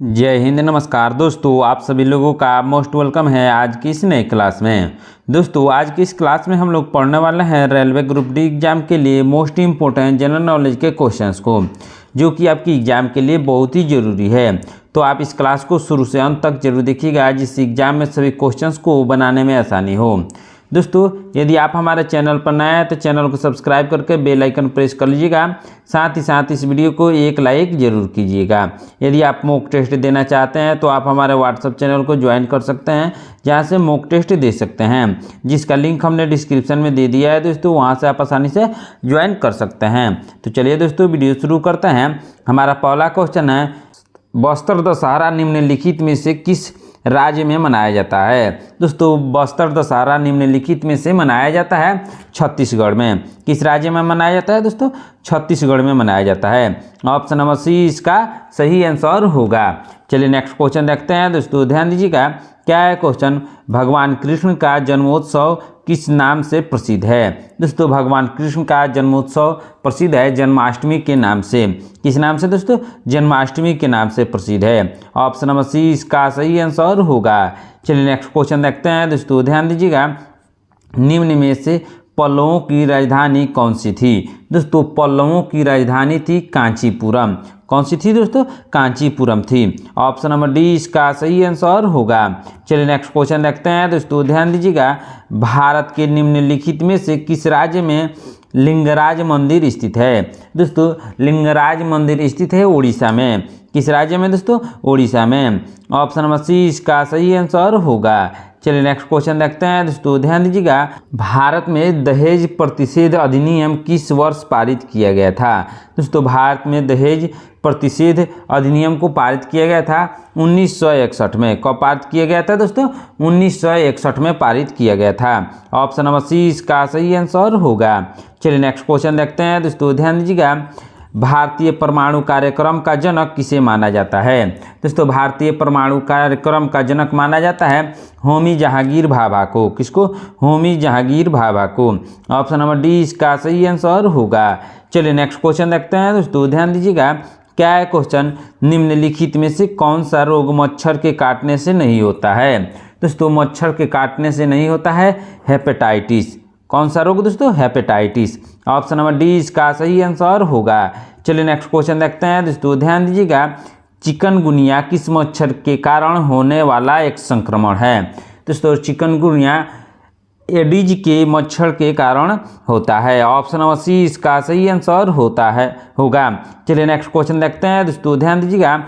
जय हिंद। नमस्कार दोस्तों, आप सभी लोगों का मोस्ट वेलकम है आज की इस नई क्लास में। दोस्तों आज की इस क्लास में हम लोग पढ़ने वाले हैं रेलवे ग्रुप डी एग्जाम के लिए मोस्ट इम्पोर्टेंट जनरल नॉलेज के क्वेश्चंस को, जो कि आपकी एग्जाम के लिए बहुत ही ज़रूरी है। तो आप इस क्लास को शुरू से अंत तक जरूर देखिएगा, जिससे एग्जाम में सभी क्वेश्चंस को बनाने में आसानी हो। दोस्तों यदि आप हमारे चैनल पर नए हैं तो चैनल को सब्सक्राइब करके बेल आइकन प्रेस कर लीजिएगा। साथ ही साथ इस वीडियो को एक लाइक जरूर कीजिएगा। यदि आप मॉक टेस्ट देना चाहते हैं तो आप हमारे व्हाट्सएप चैनल को ज्वाइन कर सकते हैं, जहां से मॉक टेस्ट दे सकते हैं, जिसका लिंक हमने डिस्क्रिप्शन में दे दिया है दोस्तों। वहां से आप आसानी से ज्वाइन कर सकते हैं। तो चलिए दोस्तों वीडियो शुरू करते हैं। हमारा पहला क्वेश्चन है, बस्तर दशहरा निम्नलिखित में से किस राज्य में मनाया जाता है। दोस्तों बस्तर दशहरा निम्नलिखित में से मनाया जाता है छत्तीसगढ़ में। किस राज्य में मनाया जाता है दोस्तों? छत्तीसगढ़ में मनाया जाता है। ऑप्शन नंबर सी इसका सही आंसर होगा। चलिए नेक्स्ट क्वेश्चन देखते हैं दोस्तों, ध्यान दीजिएगा। क्या है क्वेश्चन? भगवान कृष्ण का जन्मोत्सव किस नाम से प्रसिद्ध है। दोस्तों भगवान कृष्ण का जन्मोत्सव प्रसिद्ध है जन्माष्टमी के नाम से। किस नाम से दोस्तों? जन्माष्टमी के नाम से प्रसिद्ध है। ऑप्शन नंबर सी इसका सही आंसर होगा। चलिए नेक्स्ट क्वेश्चन देखते हैं दोस्तों, ध्यान दीजिएगा। निम्न में से पल्लवों की राजधानी कौन सी थी। दोस्तों पल्लवों की राजधानी थी कांचीपुरम। कौन सी थी दोस्तों? कांचीपुरम थी। ऑप्शन नंबर डी इसका सही आंसर होगा। चलिए नेक्स्ट क्वेश्चन देखते हैं दोस्तों, ध्यान दीजिएगा। भारत के निम्नलिखित में से किस राज्य में लिंगराज मंदिर स्थित है। दोस्तों लिंगराज मंदिर स्थित है उड़ीसा में। किस राज्य में दोस्तों? उड़ीसा में। ऑप्शन नंबर सी इसका सही आंसर होगा। चलिए नेक्स्ट क्वेश्चन देखते हैं दोस्तों, ध्यान दीजिएगा। भारत में दहेज प्रतिषेध अधिनियम किस वर्ष पारित किया गया था। दोस्तों भारत में दहेज प्रतिषेध अधिनियम को पारित किया गया था 1961 में। कब पारित किया गया था दोस्तों? 1961 में पारित किया गया था। ऑप्शन नंबर सी इसका सही आंसर होगा। चलिए नेक्स्ट क्वेश्चन देखते हैं दोस्तों, ध्यान दीजिएगा। भारतीय परमाणु कार्यक्रम का जनक किसे माना जाता है। दोस्तों भारतीय परमाणु कार्यक्रम का जनक माना जाता है होमी जहांगीर भाभा को। किसको? होमी जहांगीर भाभा को। ऑप्शन नंबर डी इसका सही आंसर होगा। चलिए नेक्स्ट क्वेश्चन देखते हैं दोस्तों, ध्यान दीजिएगा। क्या है क्वेश्चन? निम्नलिखित में से कौन सा रोग मच्छर के काटने से नहीं होता है। दोस्तों मच्छर के काटने से नहीं होता है हेपेटाइटिस। कौन सा रोग दोस्तों? हेपेटाइटिस। ऑप्शन नंबर डी इसका सही आंसर होगा। चलिए नेक्स्ट क्वेश्चन देखते हैं दोस्तों, ध्यान दीजिएगा। चिकनगुनिया किस मच्छर के कारण होने वाला एक संक्रमण है। दोस्तों चिकनगुनिया एडिज के मच्छर के कारण होता है। ऑप्शन नंबर सी इसका सही आंसर होगा। चलिए नेक्स्ट क्वेश्चन देखते हैं दोस्तों, ध्यान दीजिएगा।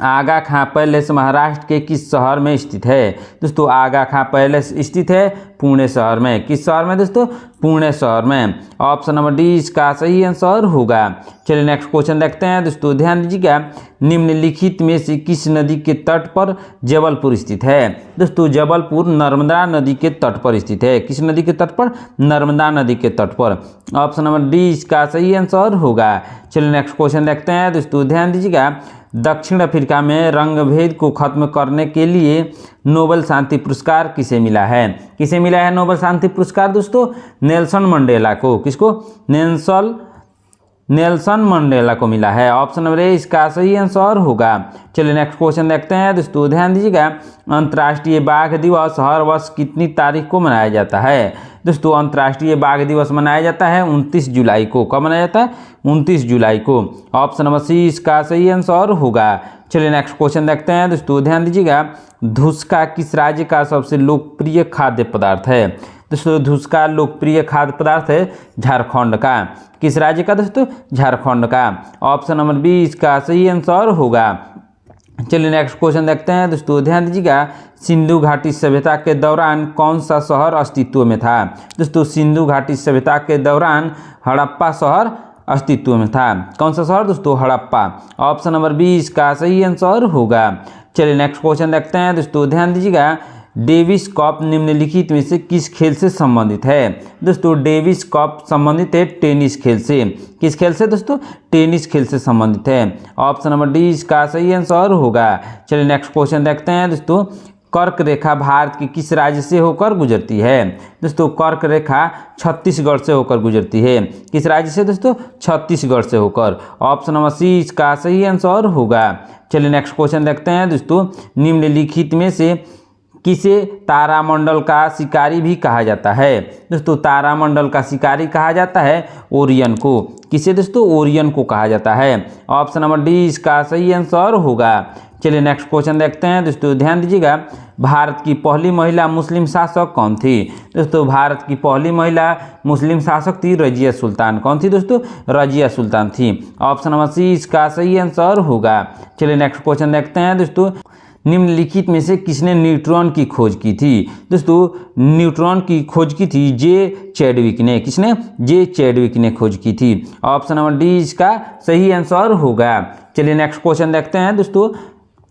आगा खां पैलेस महाराष्ट्र के किस शहर में स्थित है। दोस्तों आगा खां पैलेस स्थित है पुणे शहर में। किस शहर में दोस्तों? पुणे शहर में। ऑप्शन नंबर डी इसका सही आंसर होगा। चलिए नेक्स्ट क्वेश्चन देखते हैं दोस्तों, ध्यान दीजिएगा। निम्नलिखित में से किस नदी के तट पर जबलपुर स्थित है। दोस्तों जबलपुर नर्मदा नदी के तट पर स्थित है। किस नदी के तट पर? नर्मदा नदी के तट पर। ऑप्शन नंबर डी इसका सही आंसर होगा। चलिए नेक्स्ट क्वेश्चन देखते हैं दोस्तों, ध्यान दीजिएगा। दक्षिण अफ्रीका में रंगभेद को खत्म करने के लिए नोबेल शांति पुरस्कार किसे मिला है। किसे मिला है नोबेल शांति पुरस्कार दोस्तों? नेल्सन मंडेला को। किसको? नेल्सन मंडेला को मिला है। ऑप्शन नंबर ए इसका सही आंसर होगा। चलिए नेक्स्ट क्वेश्चन देखते हैं दोस्तों, ध्यान दीजिएगा। अंतर्राष्ट्रीय बाघ दिवस हर वर्ष कितनी तारीख को मनाया जाता है। दोस्तों अंतर्राष्ट्रीय बाघ दिवस मनाया जाता है 29 जुलाई को। कब मनाया जाता है? 29 जुलाई को। ऑप्शन नंबर सी इसका सही आंसर होगा। चलिए नेक्स्ट क्वेश्चन देखते हैं दोस्तों, ध्यान दीजिएगा। धुसका किस राज्य का सबसे लोकप्रिय खाद्य पदार्थ है। दोस्तों धुसका लोकप्रिय खाद्य पदार्थ है झारखंड का। किस राज्य का दोस्तों? झारखंड का। ऑप्शन नंबर बी इसका सही आंसर होगा। चलिए नेक्स्ट क्वेश्चन देखते हैं दोस्तों, ध्यान दीजिएगा। सिंधु घाटी सभ्यता के दौरान कौन सा शहर अस्तित्व में था। दोस्तों सिंधु घाटी सभ्यता के दौरान हड़प्पा शहर अस्तित्व में था। कौन सा शहर दोस्तों? हड़प्पा। ऑप्शन नंबर बी इसका सही आंसर होगा। चलिए नेक्स्ट क्वेश्चन देखते हैं दोस्तों, ध्यान दीजिएगा। डेविस कप निम्नलिखित में से किस खेल से संबंधित है। दोस्तों डेविस कप संबंधित है टेनिस खेल से। किस खेल से दोस्तों? टेनिस खेल से संबंधित है। ऑप्शन नंबर डी इसका सही आंसर होगा। चलिए नेक्स्ट क्वेश्चन देखते हैं दोस्तों। कर्क रेखा भारत के किस राज्य से होकर गुजरती है। दोस्तों कर्क रेखा छत्तीसगढ़ से होकर गुजरती है। किस राज्य से दोस्तों? छत्तीसगढ़ से होकर। ऑप्शन नंबर सी इसका सही आंसर होगा। चलिए नेक्स्ट क्वेश्चन देखते हैं दोस्तों, निम्नलिखित में से किसे तारामंडल का शिकारी भी कहा जाता है। दोस्तों तारामंडल का शिकारी कहा जाता है ओरियन को। किसे दोस्तों? ओरियन को कहा जाता है। ऑप्शन नंबर डी इसका सही आंसर होगा। चलिए नेक्स्ट क्वेश्चन देखते हैं दोस्तों, ध्यान दीजिएगा। भारत की पहली महिला मुस्लिम शासक कौन थी? दोस्तों भारत की पहली महिला मुस्लिम शासक थी रजिया सुल्तान। कौन थी दोस्तों? रजिया सुल्तान थी। ऑप्शन नंबर सी इसका सही आंसर होगा। चलिए नेक्स्ट क्वेश्चन देखते हैं दोस्तों, निम्नलिखित में से किसने न्यूट्रॉन की खोज की थी? दोस्तों न्यूट्रॉन की खोज की थी जे चैडविक ने। किसने? जे चैडविक ने खोज की थी। ऑप्शन नंबर डी इसका सही आंसर होगा। चलिए नेक्स्ट क्वेश्चन देखते हैं दोस्तों,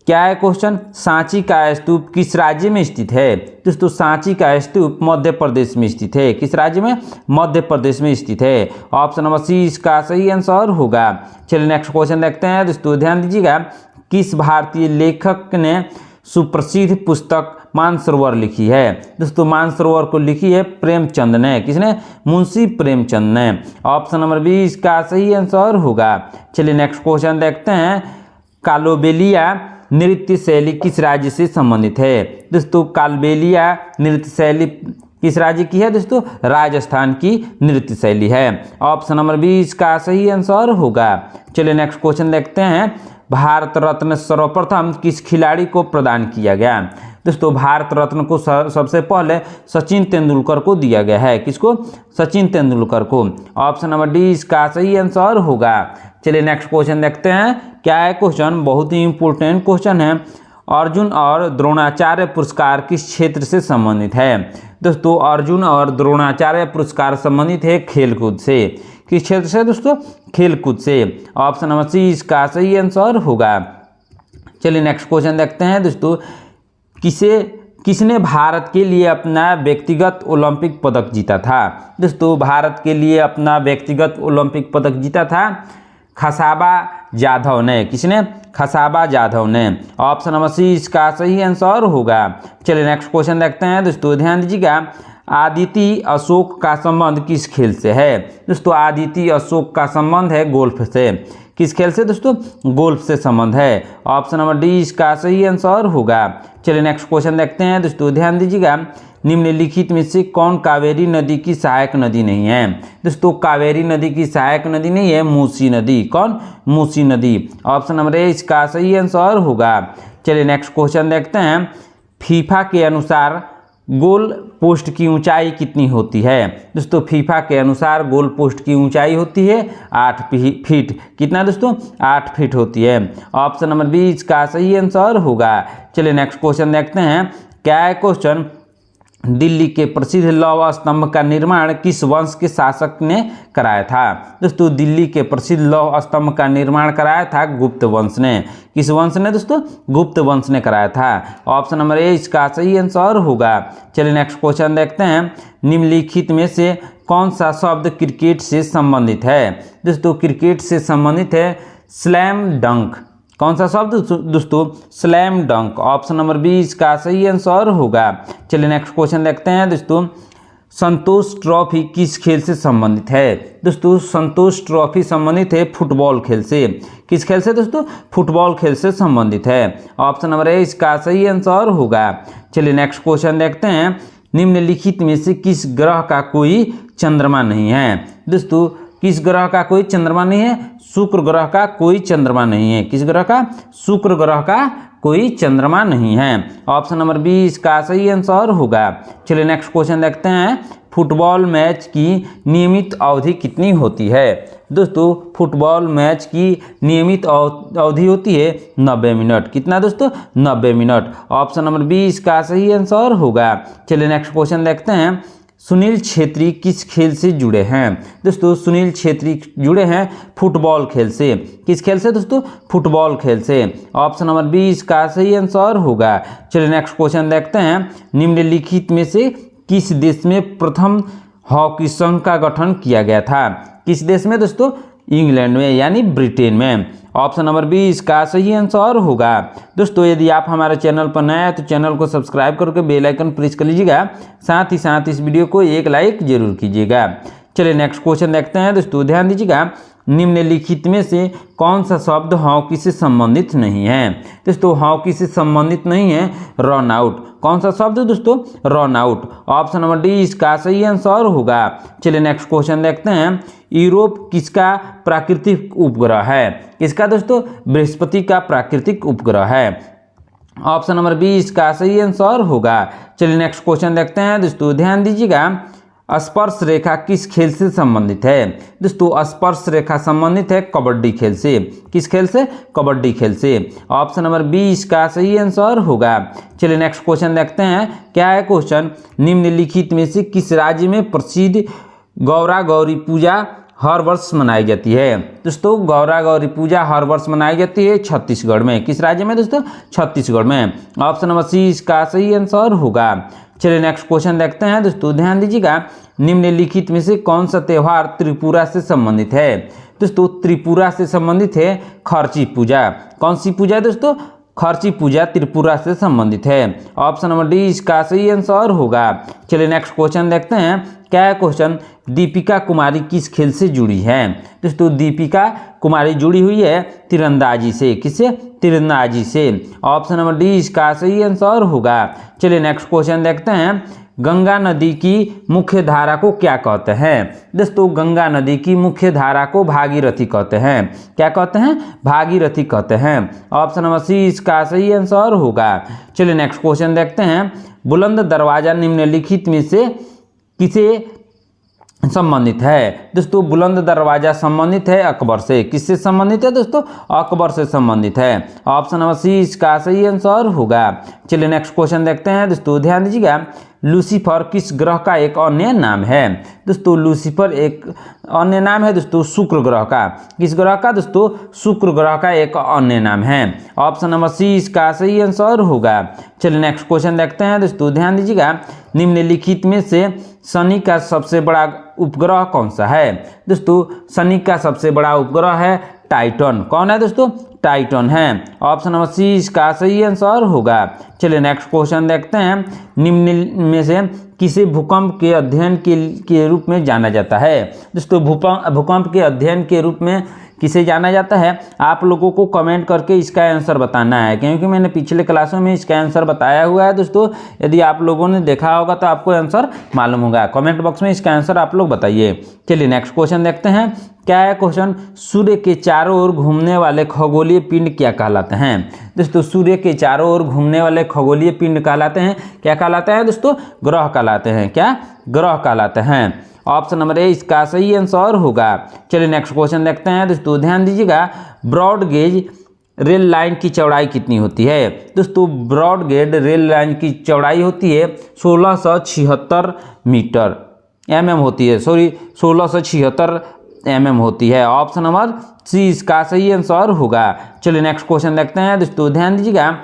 क्या है क्वेश्चन? सांची का स्तूप किस राज्य में स्थित है? दोस्तों सांची का स्तूप मध्य प्रदेश में स्थित है। किस राज्य में? मध्य प्रदेश में स्थित है। ऑप्शन नंबर सी इसका सही आंसर होगा। चलिए नेक्स्ट क्वेश्चन देखते हैं दोस्तों, ध्यान दीजिएगा। किस भारतीय लेखक ने सुप्रसिद्ध पुस्तक मानसरोवर लिखी है? दोस्तों मानसरोवर को लिखी है प्रेमचंद ने। किसने? मुंशी प्रेमचंद ने। ऑप्शन नंबर बी इसका सही आंसर होगा। चलिए नेक्स्ट क्वेश्चन देखते हैं, कालोबेलिया नृत्य शैली किस राज्य से संबंधित है? दोस्तों कालबेलिया नृत्य शैली किस राज्य की है? दोस्तों राजस्थान की नृत्य शैली है। ऑप्शन नंबर बी इसका सही आंसर होगा। चलिए नेक्स्ट क्वेश्चन देखते हैं, भारत रत्न सर्वप्रथम किस खिलाड़ी को प्रदान किया गया? दोस्तों भारत रत्न को सबसे पहले सचिन तेंदुलकर को दिया गया है। किसको? सचिन तेंदुलकर को। ऑप्शन नंबर डी इसका सही आंसर होगा। चलिए नेक्स्ट क्वेश्चन देखते हैं, क्या है क्वेश्चन? बहुत ही इंपॉर्टेंट क्वेश्चन है। अर्जुन और द्रोणाचार्य पुरस्कार किस क्षेत्र से संबंधित है? दोस्तों अर्जुन और द्रोणाचार्य पुरस्कार संबंधित है खेलकूद से। किस क्षेत्र से दोस्तों? खेलकूद से। ऑप्शन नंबर सी इसका सही आंसर होगा। चलिए नेक्स्ट क्वेश्चन देखते हैं दोस्तों, किसने भारत के लिए अपना व्यक्तिगत ओलंपिक पदक जीता था? दोस्तों भारत के लिए अपना व्यक्तिगत ओलंपिक पदक जीता था खसाबा जाधव ने। किसने? खसाबा जाधव ने। ऑप्शन नंबर सी इसका सही आंसर होगा। चलिए नेक्स्ट क्वेश्चन देखते हैं दोस्तों, ध्यान दीजिएगा। आदिति अशोक का संबंध किस खेल से है? दोस्तों आदिति अशोक का संबंध है गोल्फ से। किस खेल से दोस्तों? गोल्फ से संबंध है। ऑप्शन नंबर डी इसका सही आंसर होगा। चलिए नेक्स्ट क्वेश्चन देखते हैं दोस्तों, ध्यान दीजिएगा। निम्नलिखित में से कौन कावेरी नदी की सहायक नदी नहीं है? दोस्तों कावेरी नदी की सहायक नदी नहीं है मूसी नदी। कौन? मूसी नदी। ऑप्शन नंबर ए इसका सही आंसर होगा। चलिए नेक्स्ट क्वेश्चन देखते हैं, फीफा के अनुसार गोल पोस्ट की ऊंचाई कितनी होती है? दोस्तों फीफा के अनुसार गोल पोस्ट की ऊंचाई होती है 8 फीट। कितना दोस्तों? 8 फीट होती है। ऑप्शन नंबर बी इसका सही आंसर होगा। चलिए नेक्स्ट क्वेश्चन देखते हैं, क्या है क्वेश्चन? दिल्ली के प्रसिद्ध लौह स्तंभ का निर्माण किस वंश के शासक ने कराया था? दोस्तों दिल्ली के प्रसिद्ध लौह स्तंभ का निर्माण कराया था गुप्त वंश ने। किस वंश ने दोस्तों? गुप्त वंश ने कराया था। ऑप्शन नंबर ए इसका सही आंसर होगा। चलिए नेक्स्ट क्वेश्चन देखते हैं, निम्नलिखित में से कौन सा शब्द क्रिकेट से संबंधित है? दोस्तों क्रिकेट से संबंधित है स्लैम डंक। कौन सा शब्द दोस्तों? स्लैम डंक। ऑप्शन नंबर बी इसका सही आंसर होगा। चलिए नेक्स्ट क्वेश्चन देखते हैं दोस्तों, संतोष ट्रॉफी किस खेल से संबंधित है? दोस्तों संतोष ट्रॉफी संबंधित है फुटबॉल खेल से। किस खेल से दोस्तों? फुटबॉल खेल से संबंधित है। ऑप्शन नंबर ए इसका सही आंसर होगा। चलिए नेक्स्ट क्वेश्चन देखते हैं, निम्नलिखित में से किस ग्रह का कोई चंद्रमा नहीं है? दोस्तों किस ग्रह का कोई चंद्रमा नहीं है? शुक्र ग्रह का कोई चंद्रमा नहीं है। किस ग्रह का? शुक्र ग्रह का कोई चंद्रमा नहीं है। ऑप्शन नंबर बी इसका सही आंसर होगा। चलिए नेक्स्ट क्वेश्चन देखते हैं, फुटबॉल मैच की नियमित अवधि कितनी होती है? दोस्तों फुटबॉल मैच की नियमित अवधि होती है 90 मिनट। कितना दोस्तों? 90 मिनट। ऑप्शन नंबर बी इसका सही आंसर होगा। चलिए नेक्स्ट क्वेश्चन देखते हैं, सुनील छेत्री किस खेल से जुड़े हैं? दोस्तों सुनील छेत्री जुड़े हैं फुटबॉल खेल से। किस खेल से दोस्तों? फुटबॉल खेल से। ऑप्शन नंबर बी इसका सही आंसर होगा। चलिए नेक्स्ट क्वेश्चन देखते हैं, निम्नलिखित में से किस देश में प्रथम हॉकी संघ का गठन किया गया था? किस देश में दोस्तों? इंग्लैंड में यानी ब्रिटेन में। ऑप्शन नंबर बी इसका सही आंसर होगा। दोस्तों यदि आप हमारे चैनल पर नए हैं तो चैनल को सब्सक्राइब करके बेल आइकन प्रेस कर लीजिएगा, साथ ही साथ इस वीडियो को एक लाइक जरूर कीजिएगा। चलिए नेक्स्ट क्वेश्चन देखते हैं दोस्तों, ध्यान दीजिएगा। निम्नलिखित में से कौन सा शब्द हॉकी से संबंधित नहीं है? दोस्तों हॉकी से संबंधित नहीं है रन आउट। कौन सा शब्द है दोस्तों? Run out. Option number D इसका सही आंसर होगा। चलिए नेक्स्ट क्वेश्चन देखते हैं। यूरोप किसका प्राकृतिक उपग्रह है? किसका दोस्तों? बृहस्पति का प्राकृतिक उपग्रह है। ऑप्शन नंबर बी इसका सही आंसर होगा। चलिए नेक्स्ट क्वेश्चन देखते हैं दोस्तों, ध्यान दीजिएगा। स्पर्श रेखा किस खेल से संबंधित है? दोस्तों स्पर्श रेखा संबंधित है कबड्डी खेल से। किस खेल से? कबड्डी खेल से। ऑप्शन नंबर बी इसका सही आंसर होगा। चलिए नेक्स्ट क्वेश्चन देखते हैं। क्या है क्वेश्चन? निम्नलिखित में से किस राज्य में प्रसिद्ध गौरा गौरी पूजा हर वर्ष मनाई जाती है? दोस्तों गौरा गौरी पूजा हर वर्ष मनाई जाती है छत्तीसगढ़ में। किस राज्य में दोस्तों? छत्तीसगढ़ में। ऑप्शन नंबर सी इसका सही आंसर होगा। चलिए नेक्स्ट क्वेश्चन देखते हैं दोस्तों, ध्यान दीजिएगा। निम्नलिखित में से कौन सा त्यौहार त्रिपुरा से संबंधित है? दोस्तों त्रिपुरा से संबंधित है खर्ची पूजा। कौन सी पूजा है दोस्तों? खर्ची पूजा त्रिपुरा से संबंधित है। ऑप्शन नंबर डी इसका सही आंसर होगा। चलिए नेक्स्ट क्वेश्चन देखते हैं। क्या है क्वेश्चन? दीपिका कुमारी किस खेल से जुड़ी है? दोस्तों दीपिका कुमारी जुड़ी हुई है तीरंदाजी से। किससे? तीरंदाजी से। ऑप्शन नंबर डी इसका सही आंसर होगा। चलिए नेक्स्ट क्वेश्चन देखते हैं। गंगा नदी की मुख्य धारा को क्या कहते हैं? दोस्तों गंगा नदी की मुख्य धारा को भागीरथी कहते हैं। क्या कहते हैं? भागीरथी कहते हैं। ऑप्शन नंबर सी इसका सही आंसर होगा। चलिए नेक्स्ट क्वेश्चन देखते हैं। बुलंद दरवाजा निम्नलिखित में से किसे संबंधित है? दोस्तों बुलंद दरवाजा संबंधित है अकबर से। किससे संबंधित है दोस्तों? अकबर से संबंधित है। ऑप्शन नंबर सी इसका सही आंसर होगा। चलिए नेक्स्ट क्वेश्चन देखते हैं दोस्तों, ध्यान दीजिएगा। लूसीफर किस ग्रह का एक अन्य नाम है? दोस्तों लूसीफर एक अन्य नाम है दोस्तों शुक्र ग्रह का। किस ग्रह का दोस्तों? शुक्र ग्रह का एक अन्य नाम है। ऑप्शन नंबर सी इसका सही आंसर होगा। चलिए नेक्स्ट क्वेश्चन देखते हैं दोस्तों, ध्यान दीजिएगा। निम्नलिखित में से शनि का सबसे बड़ा उपग्रह कौन सा है? दोस्तों शनि का सबसे बड़ा उपग्रह है टाइटन। कौन है दोस्तों? टाइटन है। ऑप्शन नंबर सी इसका सही आंसर होगा। चलिए नेक्स्ट क्वेश्चन देखते हैं। निम्न में से किसे भूकंप के अध्ययन के रूप में जाना जाता है? दोस्तों भूकंप के अध्ययन के रूप में किसे जाना जाता है? आप लोगों को कमेंट करके इसका आंसर बताना है, क्योंकि मैंने पिछले क्लासों में इसका आंसर बताया हुआ है दोस्तों। यदि आप लोगों ने देखा होगा तो आपको आंसर मालूम होगा। कमेंट बॉक्स में इसका आंसर आप लोग बताइए। चलिए नेक्स्ट क्वेश्चन देखते हैं। क्या है क्वेश्चन? सूर्य के चारों ओर घूमने वाले खगोलीय पिंड क्या कहलाते हैं? दोस्तों सूर्य के चारों ओर घूमने वाले खगोलीय पिंड कहलाते हैं, क्या कहलाते हैं दोस्तों? ग्रह कहलाते हैं। क्या? ग्रह कहलाते हैं। ऑप्शन नंबर ए इसका सही आंसर होगा। चलिए नेक्स्ट क्वेश्चन देखते हैं दोस्तों, ध्यान दीजिएगा। ब्रॉड गेज रेल लाइन की चौड़ाई कितनी होती है? दोस्तों ब्रॉड गेज रेल लाइन की चौड़ाई होती है 1676 मीटर mm होती है, 1676 mm होती है। ऑप्शन नंबर सी इसका सही आंसर होगा। चलिए नेक्स्ट क्वेश्चन देखते हैं दोस्तों, ध्यान दीजिएगा।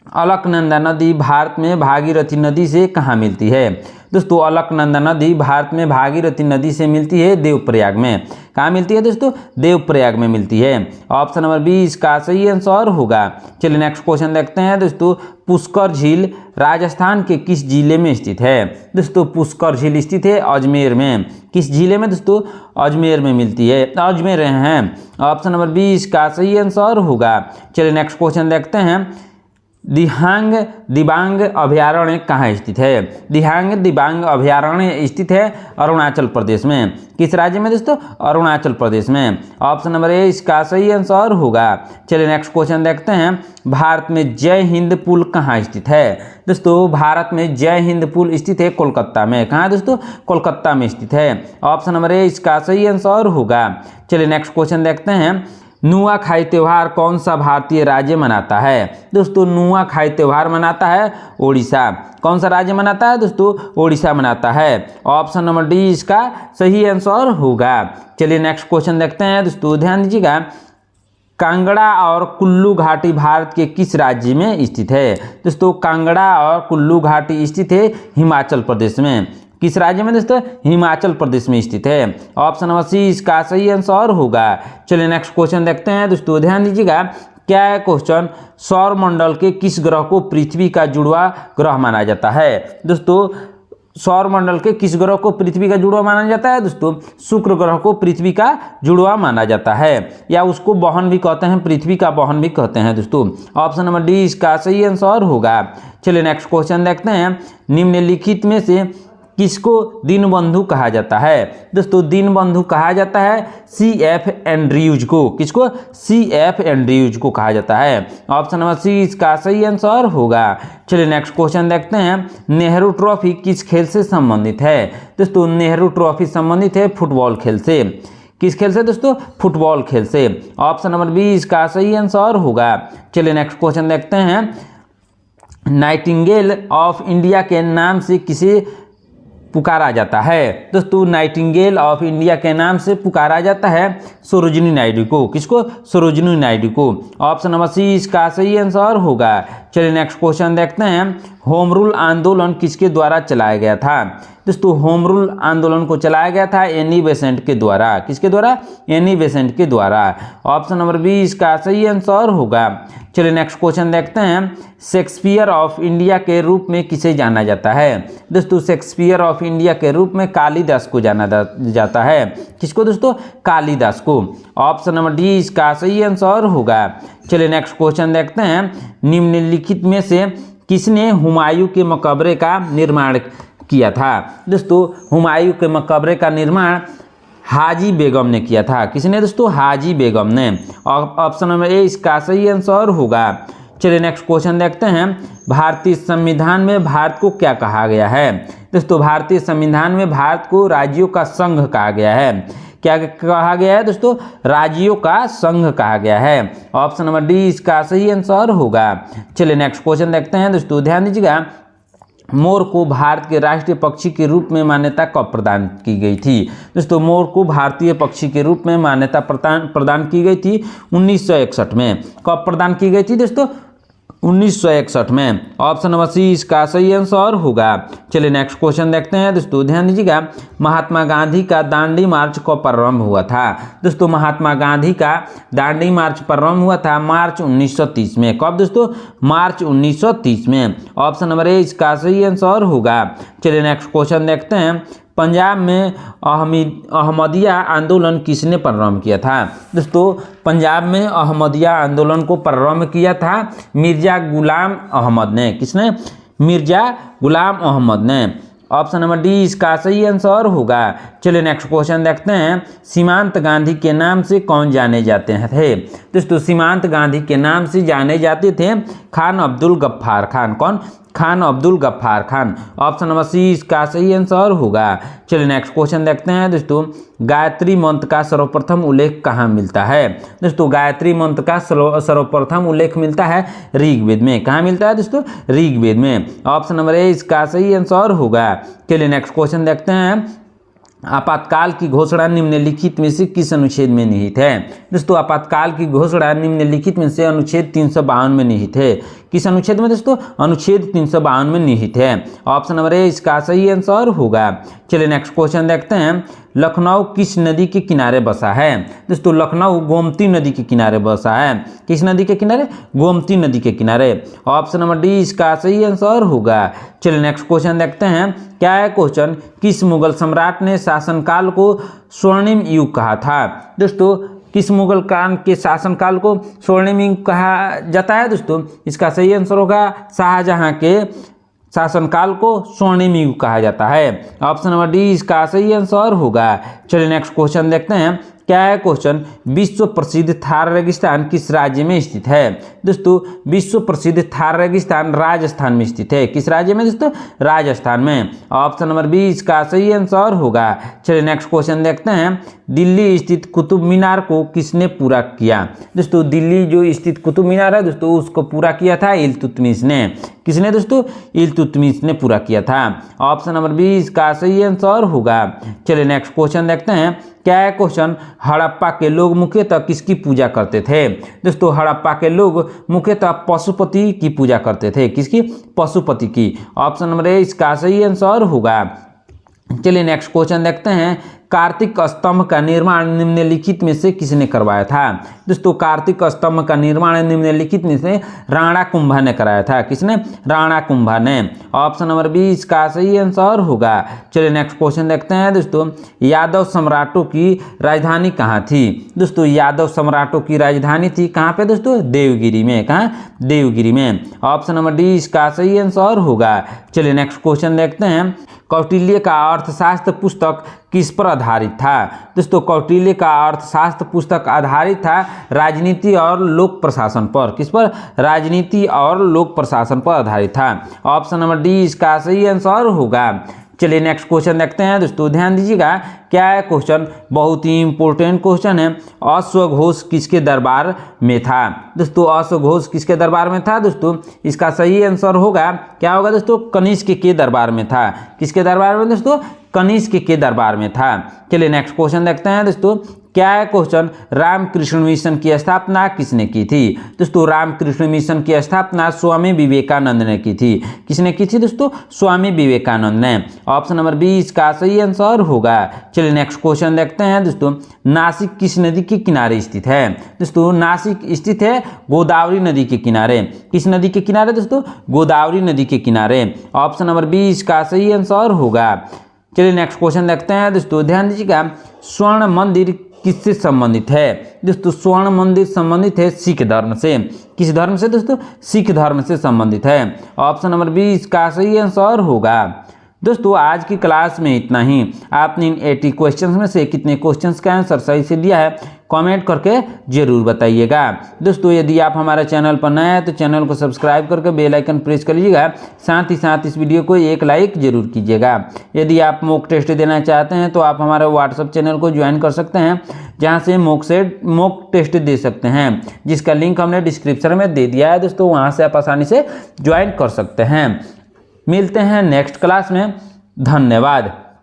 अलकनंदा नदी भारत में भागीरथी नदी से कहाँ मिलती है? दोस्तों अलकनंदा नदी भारत में भागीरथी नदी से मिलती है देवप्रयाग में। कहाँ मिलती है दोस्तों? देवप्रयाग में मिलती है। ऑप्शन नंबर बी इसका सही आंसर होगा। चलिए नेक्स्ट क्वेश्चन देखते हैं दोस्तों। पुष्कर झील राजस्थान के किस जिले में स्थित है? दोस्तों पुष्कर झील स्थित है अजमेर में। किस जिले में दोस्तों? अजमेर में मिलती है, अजमेर हैं। ऑप्शन नंबर बी इसका सही आंसर होगा। चलिए नेक्स्ट क्वेश्चन देखते हैं। दिबांग अभयारण्य कहाँ स्थित है? दिबांग अभयारण्य स्थित है अरुणाचल प्रदेश में। किस राज्य में दोस्तों? अरुणाचल प्रदेश में। ऑप्शन नंबर ए इसका सही आंसर होगा। चलिए नेक्स्ट क्वेश्चन देखते हैं। भारत में जय हिंद पुल कहाँ स्थित है? दोस्तों भारत में जय हिंद पुल स्थित है कोलकाता में। कहाँ दोस्तों? कोलकाता में स्थित है। ऑप्शन नंबर ए इसका सही आंसर होगा। चलिए नेक्स्ट क्वेश्चन देखते हैं। नुआखाई त्यौहार कौन सा भारतीय राज्य मनाता है? दोस्तों नुआखाई त्यौहार मनाता है ओडिशा। कौन सा राज्य मनाता है दोस्तों? ओडिशा मनाता है। ऑप्शन नंबर डी इसका सही आंसर होगा। चलिए नेक्स्ट क्वेश्चन देखते हैं दोस्तों, ध्यान दीजिएगा। कांगड़ा और कुल्लू घाटी भारत के किस राज्य में स्थित है? दोस्तों कांगड़ा और कुल्लू घाटी स्थित है हिमाचल प्रदेश में। किस राज्य में दोस्तों? हिमाचल प्रदेश में स्थित है। ऑप्शन नंबर सी इसका सही आंसर होगा। चलिए नेक्स्ट क्वेश्चन देखते हैं दोस्तों, ध्यान दीजिएगा। क्या है क्वेश्चन? सौर मंडल के किस ग्रह को पृथ्वी का जुड़वा ग्रह माना जाता है? दोस्तों सौरमंडल के किस ग्रह को पृथ्वी का जुड़वा माना जाता है दोस्तों? शुक्र ग्रह को पृथ्वी का जुड़वा माना जाता है, या उसको बहन भी कहते हैं, पृथ्वी का बहन भी कहते हैं दोस्तों। ऑप्शन नंबर डी इसका सही आंसर होगा। चलिए नेक्स्ट क्वेश्चन देखते हैं, निम्नलिखित में से किसको दीनबंधु कहा जाता है? दोस्तों दीनबंधु कहा जाता है C.F. एंड्रयूज को। किसको? C.F. एंड्रयूज को कहा जाता है। ऑप्शन नंबर सी इसका सही आंसर होगा। चलिए नेक्स्ट क्वेश्चन देखते हैं, नेहरू ट्रॉफी किस खेल से संबंधित है? दोस्तों नेहरू ट्रॉफी संबंधित है फुटबॉल खेल से। किस खेल से दोस्तों? फुटबॉल खेल से। ऑप्शन नंबर बी इसका सही आंसर होगा। चलिए नेक्स्ट क्वेश्चन देखते हैं, नाइटिंगेल ऑफ इंडिया के नाम से किसे पुकारा जाता है? दोस्तों नाइटिंगेल ऑफ इंडिया के नाम से पुकारा जाता है सरोजिनी नायडू को। किसको? सरोजिनी नायडू को। ऑप्शन नंबर सी इसका सही आंसर होगा। चलिए नेक्स्ट क्वेश्चन देखते हैं, होम रूल आंदोलन किसके द्वारा चलाया गया था? दोस्तों होम रूल आंदोलन को चलाया गया था एनी बेसेंट के द्वारा। किसके द्वारा? एनी बेसेंट के द्वारा। ऑप्शन नंबर बी इसका सही आंसर होगा। चलिए नेक्स्ट क्वेश्चन देखते हैं, शेक्सपियर ऑफ इंडिया के रूप में किसे जाना जाता है? दोस्तों शेक्सपियर ऑफ इंडिया के रूप में कालिदास को जाना जाता है। किसको दोस्तों? कालिदास को। ऑप्शन नंबर डी इसका सही आंसर होगा। चलिए नेक्स्ट क्वेश्चन देखते हैं, निम्नलिखित में से किसने हुमायूं के मकबरे का निर्माण किया था? दोस्तों हुमायूं के मकबरे का निर्माण हाजी बेगम ने किया था। किसने दोस्तों? हाजी बेगम ने। ऑप्शन नंबर ए इसका सही आंसर होगा। चलिए नेक्स्ट क्वेश्चन देखते हैं, भारतीय संविधान में भारत को क्या कहा गया है? दोस्तों भारतीय संविधान में भारत को राज्यों का संघ कहा गया है। क्या कहा गया है दोस्तों? राज्यों का संघ कहा गया है। ऑप्शन नंबर डी इसका सही आंसर होगा। चलिए नेक्स्ट क्वेश्चन देखते हैं दोस्तों, ध्यान दीजिएगा, मोर को भारत के राष्ट्रीय पक्षी के रूप में मान्यता कब प्रदान की गई थी? दोस्तों मोर को भारतीय पक्षी के रूप में मान्यता प्रदान की गई थी 1961 में। कब प्रदान की गई थी दोस्तों? 1961 में। ऑप्शन नंबर सी इसका सही आंसर होगा। चलिए नेक्स्ट क्वेश्चन देखते हैं दोस्तों, ध्यान दीजिएगा, महात्मा गांधी का दांडी मार्च कब प्रारंभ हुआ था? दोस्तों महात्मा गांधी का दांडी मार्च प्रारंभ हुआ था मार्च 1930 में। कब दोस्तों? मार्च 1930 में। ऑप्शन नंबर ए इसका सही आंसर होगा। चलिए नेक्स्ट क्वेश्चन देखते हैं, पंजाब में अहमदिया आंदोलन किसने प्रारंभ किया था? दोस्तों पंजाब में अहमदिया आंदोलन को प्रारंभ किया था मिर्जा गुलाम अहमद ने। किसने? मिर्जा गुलाम अहमद ने। ऑप्शन नंबर डी इसका सही आंसर होगा। चलिए नेक्स्ट क्वेश्चन देखते हैं, सीमांत गांधी के नाम से कौन जाने जाते थे? दोस्तों सीमांत गांधी के नाम से जाने जाते थे खान अब्दुल गफ्फार खान। कौन? Khan Abdul Gaffar Khan. Option number C इसका सही आंसर होगा। चलिए नेक्स्ट क्वेश्चन देखते हैं दोस्तों, गायत्री मंत्र का सर्वप्रथम उल्लेख कहाँ मिलता है? दोस्तों गायत्री मंत्र का सर्वप्रथम उल्लेख मिलता है ऋग्वेद में। कहाँ मिलता है दोस्तों? ऋग्वेद में। ऑप्शन नंबर ए इसका सही आंसर होगा। चलिए नेक्स्ट क्वेश्चन देखते हैं, आपातकाल की घोषणा निम्नलिखित में से किस अनुच्छेद में निहित है? दोस्तों आपातकाल की घोषणा निम्नलिखित में से अनुच्छेद 352 में निहित है। किस अनुच्छेद में दोस्तों? अनुच्छेद 352 में निहित है। ऑप्शन नंबर ए इसका सही आंसर होगा। चलिए नेक्स्ट क्वेश्चन देखते हैं, लखनऊ किस नदी के किनारे बसा है? दोस्तों लखनऊ गोमती नदी के किनारे बसा है। किस नदी के किनारे? गोमती नदी के किनारे। ऑप्शन नंबर डी इसका सही आंसर होगा। चलिए नेक्स्ट क्वेश्चन देखते हैं, क्या है क्वेश्चन, किस मुगल सम्राट ने शासनकाल को स्वर्णिम युग कहा था? दोस्तों किस मुगल काल के शासनकाल को स्वर्णिम युग कहा जाता है? दोस्तों इसका सही आंसर होगा शाहजहां के शासनकाल को स्वर्णिम युग कहा जाता है। ऑप्शन नंबर डी इसका सही आंसर होगा। चलिए नेक्स्ट क्वेश्चन देखते हैं, क्या है क्वेश्चन, विश्व प्रसिद्ध थार रेगिस्तान किस राज्य में स्थित है? दोस्तों विश्व प्रसिद्ध थार रेगिस्तान राजस्थान में स्थित है। किस राज्य में दोस्तों? राजस्थान में। ऑप्शन नंबर बी इसका सही आंसर होगा। चलिए नेक्स्ट क्वेश्चन देखते हैं, दिल्ली स्थित कुतुब मीनार को किसने पूरा किया? दोस्तों दिल्ली जो स्थित कुतुब मीनार है दोस्तों उसको पूरा किया था इल्तुतमिश ने। किसने दोस्तों? इल्तुतमिश ने पूरा किया था। ऑप्शन नंबर बी इसका सही आंसर होगा। चलिए नेक्स्ट क्वेश्चन देखते हैं, क्या है क्वेश्चन, हड़प्पा के लोग मुख्यतः किसकी पूजा करते थे? दोस्तों हड़प्पा के लोग मुख्यतः पशुपति की पूजा करते थे। किसकी? पशुपति की। ऑप्शन नंबर ए इसका सही आंसर होगा। चलिए नेक्स्ट क्वेश्चन देखते हैं, कार्तिक स्तंभ का निर्माण निम्नलिखित में से किसने करवाया था? दोस्तों कार्तिक स्तंभ का निर्माण निम्नलिखित में से राणा कुंभा ने कराया था। किसने? राणा कुंभा ने। ऑप्शन नंबर 20 का सही आंसर होगा। चलिए नेक्स्ट क्वेश्चन देखते हैं दोस्तों। यादव सम्राटों की राजधानी कहाँ थी? दोस्तों यादव सम्राटों की राजधानी थी कहाँ पे दोस्तों? देवगिरी में। कहाँ? देवगिरी में। ऑप्शन नंबर 20 का सही आंसर होगा। चलिए नेक्स्ट क्वेश्चन देखते हैं। कौटिल्य का अर्थशास्त्र पुस्तक किस पर आधारित था? दोस्तों कौटिल्य का अर्थशास्त्र पुस्तक आधारित था राजनीति और लोक प्रशासन पर। किस पर? राजनीति और लोक प्रशासन पर आधारित था। ऑप्शन नंबर 20 का सही आंसर होगा। चलिए नेक्स्ट क्वेश्चन देखते हैं दोस्तों, ध्यान दीजिएगा। क्या है क्वेश्चन? बहुत ही इंपॉर्टेंट क्वेश्चन है। अश्वघोष किसके दरबार में था? दोस्तों अश्वघोष किसके दरबार में था? दोस्तों इसका सही आंसर होगा, क्या होगा दोस्तों? कनिष्क के दरबार में था। किसके दरबार में दोस्तों? कनिष्क के दरबार में था। चलिए नेक्स्ट क्वेश्चन देखते हैं दोस्तों। क्या है क्वेश्चन? रामकृष्ण मिशन की स्थापना किसने की थी? दोस्तों रामकृष्ण मिशन की स्थापना स्वामी विवेकानंद ने की थी। किसने की थी दोस्तों? स्वामी विवेकानंद ने। ऑप्शन नंबर 20 का सही आंसर होगा। चलिए नेक्स्ट क्वेश्चन देखते हैं दोस्तों। नासिक किस नदी के किनारे स्थित है? दोस्तों नासिक स्थित है गोदावरी नदी के किनारे। किस नदी के किनारे दोस्तों? गोदावरी नदी के किनारे। ऑप्शन नंबर 20 का सही आंसर होगा। चलिए नेक्स्ट क्वेश्चन देखते हैं दोस्तों, ध्यान दीजिएगा। स्वर्ण मंदिर किससे संबंधित है? दोस्तों स्वर्ण मंदिर संबंधित है सिख धर्म से। किस धर्म से दोस्तों? सिख धर्म से संबंधित है। ऑप्शन नंबर 20 का सही आंसर होगा। दोस्तों आज की क्लास में इतना ही। आपने इन 80 क्वेश्चंस में से कितने क्वेश्चंस का आंसर सही से दिया है कमेंट करके जरूर बताइएगा। दोस्तों यदि आप हमारे चैनल पर नए हैं तो चैनल को सब्सक्राइब करके बेल आइकन प्रेस कर लीजिएगा। साथ ही साथ इस वीडियो को एक लाइक जरूर कीजिएगा। यदि आप मॉक टेस्ट देना चाहते हैं तो आप हमारे व्हाट्सएप चैनल को ज्वाइन कर सकते हैं, जहां से मॉक टेस्ट दे सकते हैं, जिसका लिंक हमने डिस्क्रिप्शन में दे दिया है। दोस्तों वहाँ से आप आसानी से ज्वाइन कर सकते हैं। मिलते हैं नेक्स्ट क्लास में। धन्यवाद।